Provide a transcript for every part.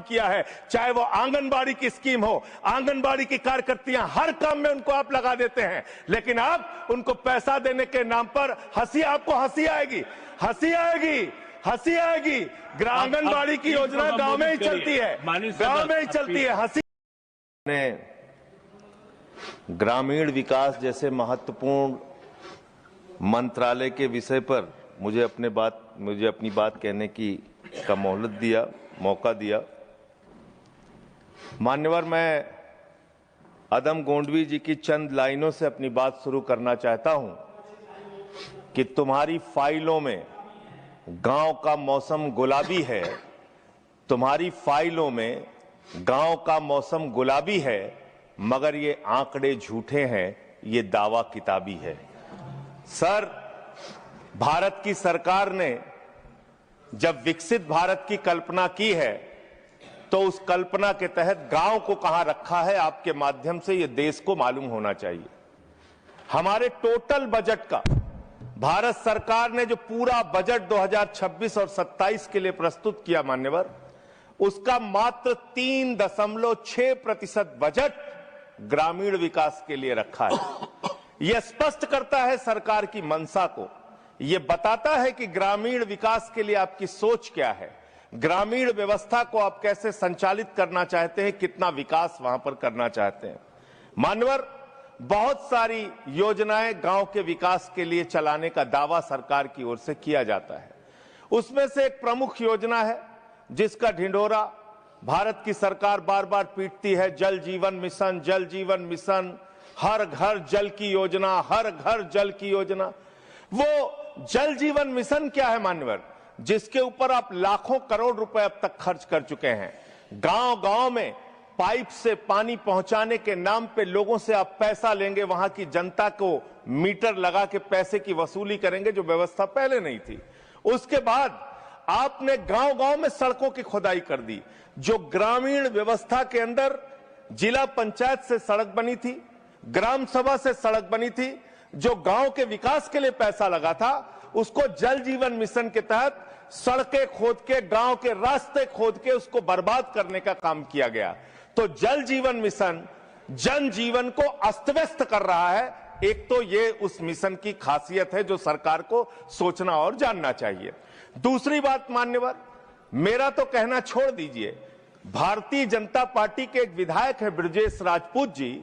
किया है, चाहे वो आंगनबाड़ी की स्कीम हो, आंगनबाड़ी की कार्यकर्तियां, हर काम में उनको आप लगा देते हैं, लेकिन आप उनको पैसा देने के नाम पर आपको हंसी आएगी, हंसी आएगी, हंसी आएगी। आंगनबाड़ी की योजना गांव में ही चलती है, गांव में ही चलती है, हंसी। ग्रामीण विकास जैसे महत्वपूर्ण मंत्रालय के विषय पर मुझे अपनी बात कहने का मौका दिया। मान्यवर, मैं अदम गोंडवी जी की चंद लाइनों से अपनी बात शुरू करना चाहता हूं कि तुम्हारी फाइलों में गांव का मौसम गुलाबी है, तुम्हारी फाइलों में गांव का मौसम गुलाबी है, मगर ये आंकड़े झूठे हैं, ये दावा किताबी है। सर, भारत की सरकार ने जब विकसित भारत की कल्पना की है तो उस कल्पना के तहत गांव को कहां रखा है, आपके माध्यम से ये देश को मालूम होना चाहिए। हमारे टोटल बजट का भारत सरकार ने जो पूरा बजट 2026 और 27 के लिए प्रस्तुत किया मान्यवर, उसका मात्र 3.6% बजट ग्रामीण विकास के लिए रखा है। यह स्पष्ट करता है सरकार की मंशा को, यह बताता है कि ग्रामीण विकास के लिए आपकी सोच क्या है, ग्रामीण व्यवस्था को आप कैसे संचालित करना चाहते हैं, कितना विकास वहां पर करना चाहते हैं। मान्यवर, बहुत सारी योजनाएं गांव के विकास के लिए चलाने का दावा सरकार की ओर से किया जाता है। उसमें से एक प्रमुख योजना है जिसका ढिंढोरा भारत की सरकार बार बार पीटती है, जल जीवन मिशन, जल जीवन मिशन, हर घर जल की योजना, हर घर जल की योजना। वो जल जीवन मिशन क्या है मान्यवर, जिसके ऊपर आप लाखों करोड़ रुपए अब तक खर्च कर चुके हैं। गांव गांव में पाइप से पानी पहुंचाने के नाम पे लोगों से आप पैसा लेंगे, वहां की जनता को मीटर लगा के पैसे की वसूली करेंगे, जो व्यवस्था पहले नहीं थी। उसके बाद आपने गांव गांव में सड़कों की खुदाई कर दी। जो ग्रामीण व्यवस्था के अंदर जिला पंचायत से सड़क बनी थी, ग्राम सभा से सड़क बनी थी, जो गांव के विकास के लिए पैसा लगा था, उसको जल जीवन मिशन के तहत सड़कें खोद के, गांव के रास्ते खोद के उसको बर्बाद करने का काम किया गया। तो जल जीवन मिशन जन जीवन को अस्त व्यस्त कर रहा है। एक तो ये उस मिशन की खासियत है जो सरकार को सोचना और जानना चाहिए। दूसरी बात मान्यवर, मेरा तो कहना छोड़ दीजिए, भारतीय जनता पार्टी के एक विधायक है ब्रजेश राजपूत जी,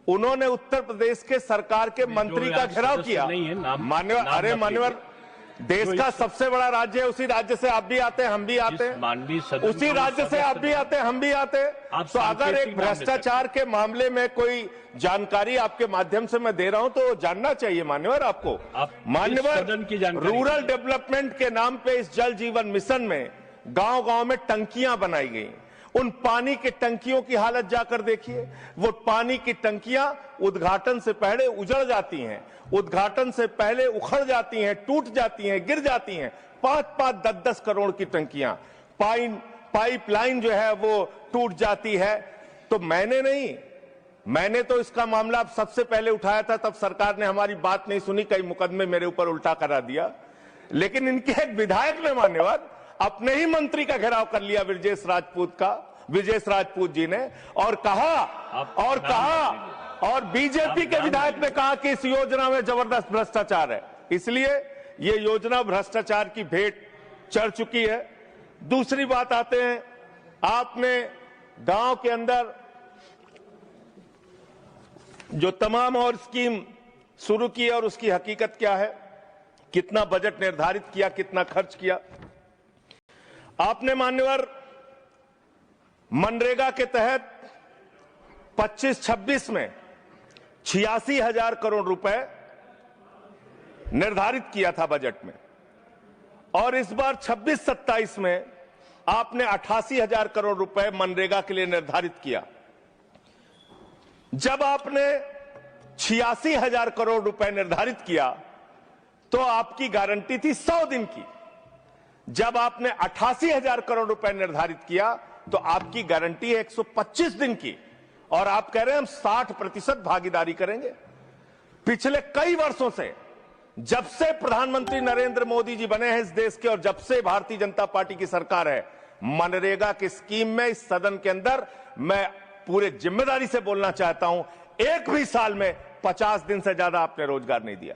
उन्होंने उत्तर प्रदेश के सरकार के मंत्री का घेराव किया। मान्यवर, अरे मान्यवर, देश का सबसे बड़ा राज्य है, उसी राज्य से आप भी आते हैं, हम भी आते हैं, उसी राज्य से आप भी आते हैं, हम भी आते हैं। तो अगर एक भ्रष्टाचार के मामले में कोई जानकारी आपके माध्यम से मैं दे रहा हूं तो जानना चाहिए मान्यवर आपको। मान्यवर, रूरल डेवलपमेंट के नाम पे इस जल जीवन मिशन में गांव गांव में टंकियां बनाई गई। उन पानी की टंकियों की हालत जाकर देखिए। वो पानी की टंकियां उद्घाटन से पहले उजड़ जाती हैं, उद्घाटन से पहले उखड़ जाती हैं, टूट जाती हैं, गिर जाती हैं। 5-5, 10-10 करोड़ की टंकियां, पाइपलाइन जो है वो टूट जाती है। तो मैंने तो इसका मामला सबसे पहले उठाया था, तब सरकार ने हमारी बात नहीं सुनी, कई मुकदमे मेरे ऊपर उल्टा करा दिया। लेकिन इनके एक विधायक ने मान्यवर अपने ही मंत्री का घेराव कर लिया ब्रजेश राजपूत जी ने, और कहा और बीजेपी के विधायक ने कहा कि इस योजना में जबरदस्त भ्रष्टाचार है। इसलिए ये योजना भ्रष्टाचार की भेंट चढ़ चुकी है। दूसरी बात आते हैं, आपने गांव के अंदर जो तमाम और स्कीम शुरू की और उसकी हकीकत क्या है, कितना बजट निर्धारित किया, कितना खर्च किया। आपने मान्यवर मनरेगा के तहत 25-26 में 86,000 करोड़ रुपए निर्धारित किया था बजट में, और इस बार 26-27 में आपने 88,000 करोड़ रुपए मनरेगा के लिए निर्धारित किया। जब आपने 86,000 करोड़ रुपए निर्धारित किया तो आपकी गारंटी थी 100 दिन की। जब आपने 88,000 करोड़ रुपए निर्धारित किया तो आपकी गारंटी है 125 दिन की, और आप कह रहे हैं हम 60% भागीदारी करेंगे। पिछले कई वर्षों से, जब से प्रधानमंत्री नरेंद्र मोदी जी बने हैं इस देश के और जब से भारतीय जनता पार्टी की सरकार है, मनरेगा की स्कीम में इस सदन के अंदर मैं पूरे जिम्मेदारी से बोलना चाहता हूं, एक भी साल में 50 दिन से ज्यादा आपने रोजगार नहीं दिया।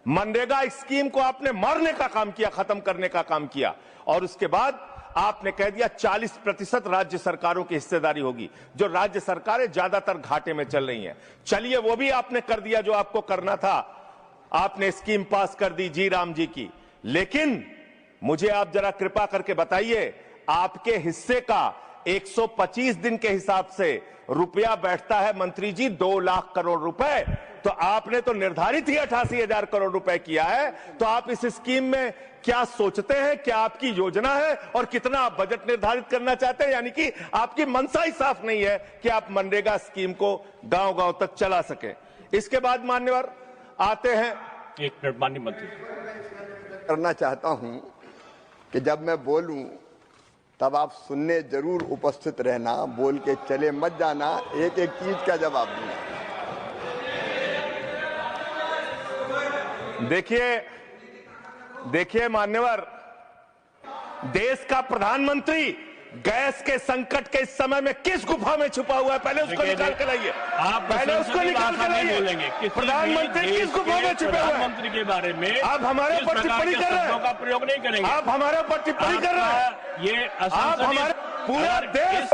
मनरेगा स्कीम को आपने मारने का काम किया, खत्म करने का काम किया, और उसके बाद आपने कह दिया 40% राज्य सरकारों की हिस्सेदारी होगी, जो राज्य सरकारें ज्यादातर घाटे में चल रही हैं। चलिए वो भी आपने कर दिया जो आपको करना था, आपने स्कीम पास कर दी जी राम जी की। लेकिन मुझे आप जरा कृपा करके बताइए, आपके हिस्से का 125 दिन के हिसाब से रुपया बैठता है मंत्री जी 2 लाख करोड़ रुपए, तो आपने तो निर्धारित ही 88,000 करोड़ रुपए किया है। तो आप इस स्कीम में क्या सोचते हैं, क्या आपकी योजना है और कितना आप बजट निर्धारित करना चाहते हैं? यानी कि आपकी मंशा ही साफ नहीं है कि आप मनरेगा स्कीम को गांव-गांव तक चला सके। इसके बाद मान्यवर आते हैं, एक मिनट माननीय मंत्री करना चाहता हूं कि जब मैं बोलूं तब आप सुनने जरूर उपस्थित रहना, बोल के चले मत जाना, एक एक चीज का जवाब दूंगा। देखिए मान्यवर, देश का प्रधानमंत्री गैस के संकट के इस समय में किस गुफा में छुपा हुआ है, पहले उसको निकाल के लाइए। पहले उसको निकाल के लाइए। प्रधानमंत्री किस गुफा में छुपे हुए हैं? प्रधानमंत्री के बारे में आप हमारे ऊपर टिप्पणी कर रहे हैं, का प्रयोग नहीं करेंगे। आप हमारे ऊपर टिप्पणी कर रहे हैं। ये आप हमारे पूरा देश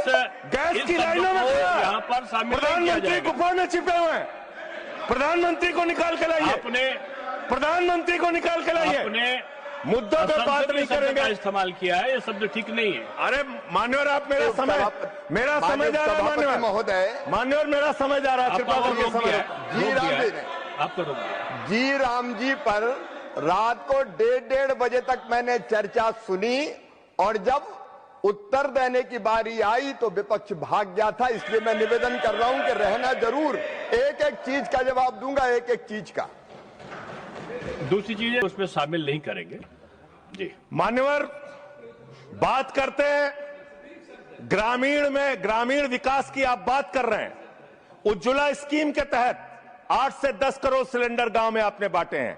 गैस की लाइनों में खड़ा है, यहाँ पर शामिल प्रधानमंत्री गुफा में छिपे हुए हैं। प्रधानमंत्री को निकाल के लाइए, प्रधानमंत्री को निकाल के लाइए। मुद्दों पे बात नहीं करेंगे। इस्तेमाल किया है, ये शब्द ठीक नहीं है। अरे मान्यवर, आप मेरा समय जा रहा है। मान्यवर महोदय, मान्यवर मेरा समय जा रहा है, कृपा करके समय। जी राम जी पर रात को 1:30 बजे तक मैंने चर्चा सुनी, और जब उत्तर देने की बारी आई तो विपक्ष भाग गया था। इसलिए मैं निवेदन कर रहा हूं कि रहना जरूर, एक एक चीज का जवाब दूंगा, एक एक चीज का। दूसरी चीजें उसमें शामिल नहीं करेंगे जी। मान्यवर, बात करते हैं ग्रामीण विकास की आप बात कर रहे हैं। उज्ज्वला स्कीम के तहत 8 से 10 करोड़ सिलेंडर गांव में आपने बांटे हैं,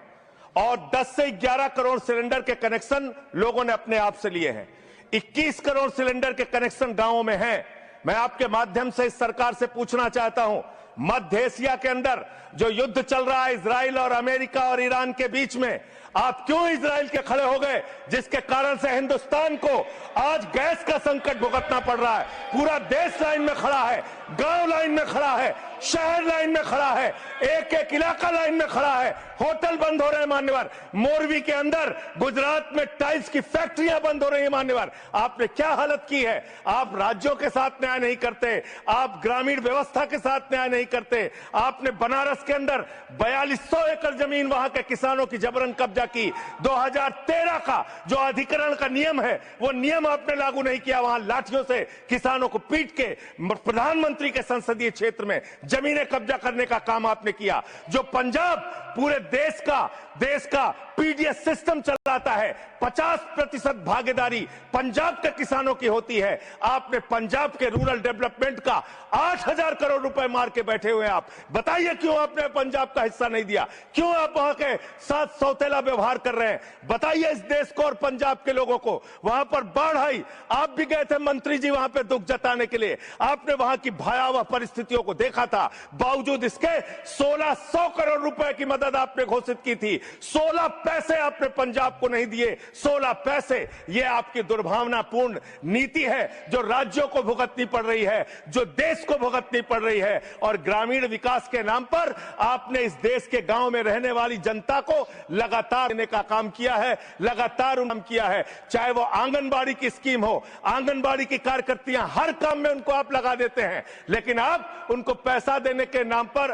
और 10 से 11 करोड़ सिलेंडर के कनेक्शन लोगों ने अपने आप से लिए हैं। 21 करोड़ सिलेंडर के कनेक्शन गांवों में हैं। मैं आपके माध्यम से इस सरकार से पूछना चाहता हूं, मध्य एशिया के अंदर जो युद्ध चल रहा है इजराइल और अमेरिका और ईरान के बीच में, आप क्यों इजराइल के खड़े हो गए, जिसके कारण से हिंदुस्तान को आज गैस का संकट भुगतना पड़ रहा है? पूरा देश लाइन में खड़ा है, गांव लाइन में खड़ा है, शहर लाइन में खड़ा है, एक एक इलाका लाइन में खड़ा है, होटल बंद हो रहे हैं मान्यवर। मोरवी के अंदर गुजरात में टाइल्स की फैक्ट्रियां बंद हो रही है मान्यवर। आपने क्या हालत की है? आप राज्यों के साथ न्याय नहीं करते, आप ग्रामीण व्यवस्था के साथ न्याय नहीं करते। आपने बनारस के अंदर 4200 एकड़ जमीन वहां के किसानों की जबरन कब्जा की। 2013 का जो अधिकरण का नियम है, वो नियम आपने लागू नहीं किया। वहां लाठियों से किसानों को पीट के प्रधानमंत्री के संसदीय क्षेत्र में जमीनें कब्जा करने का काम आपने किया। जो पंजाब पूरे देश का पीडीएस सिस्टम चलाता है, 50% भागीदारी पंजाब के किसानों की होती है। आपने पंजाब के रूरल डेवलपमेंट का 8,000 करोड़ रुपए मार के बैठे हुए हैं। आप बताइए क्यों आपने पंजाब का हिस्सा नहीं दिया? क्यों आप वहां के साथ सौतेला व्यवहार कर रहे हैं? बताइए इस देश को और पंजाब के लोगों को। वहां पर बाढ़ आई, आप भी गए थे मंत्री जी वहां पे दुख जताने के लिए। आपने वहां की भयावह परिस्थितियों को देखा था। बावजूद इसके 1600 करोड़ रुपए की मदद आपने घोषित की थी। 16 पैसे आपने पंजाब को नहीं दिए। 16 पैसे। यह आपकी दुर्भावनापूर्ण नीति है जो राज्यों को भुगतनी पड़ रही है, जो देश को भुगतनी पड़ रही है। और ग्रामीण विकास के नाम पर आपने इस देश के गांव में रहने वाली जनता को लगातार देने का काम किया है, लगातार काम किया है। चाहे वो आंगनबाड़ी की स्कीम हो, आंगनबाड़ी की कार्यकर्तियां, हर काम में उनको आप लगा देते हैं, लेकिन आप उनको पैसा देने के नाम पर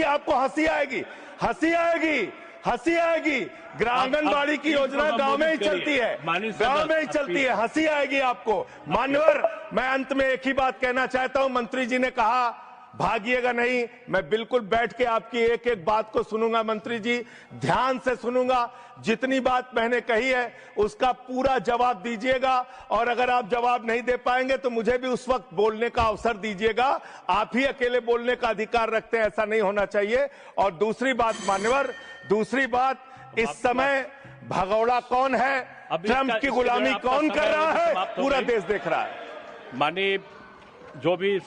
आपको हंसी आएगी, हंसी आएगी, हंसी आएगी। आंगनबाड़ी की योजना गांव में ही चलती है, गांव में ही चलती है, हंसी आएगी आपको। मान्यवर, मैं अंत में एक ही बात कहना चाहता हूं। मंत्री जी ने कहा भागिएगा नहीं, मैं बिल्कुल बैठ के आपकी एक एक बात को सुनूंगा। मंत्री जी, ध्यान से सुनूंगा। जितनी बात मैंने कही है उसका पूरा जवाब दीजिएगा, और अगर आप जवाब नहीं दे पाएंगे तो मुझे भी उस वक्त बोलने का अवसर दीजिएगा। आप ही अकेले बोलने का अधिकार रखते हैं, ऐसा नहीं होना चाहिए। और दूसरी बात मान्यवर, दूसरी बात, इस समय भगौड़ा कौन है अब ट्रंप इसका- की इसके जो है गुलामी आपका कौन कर समय रहा है? समाप्त हो पूरा गई। देश देख रहा है। माननीय जो भी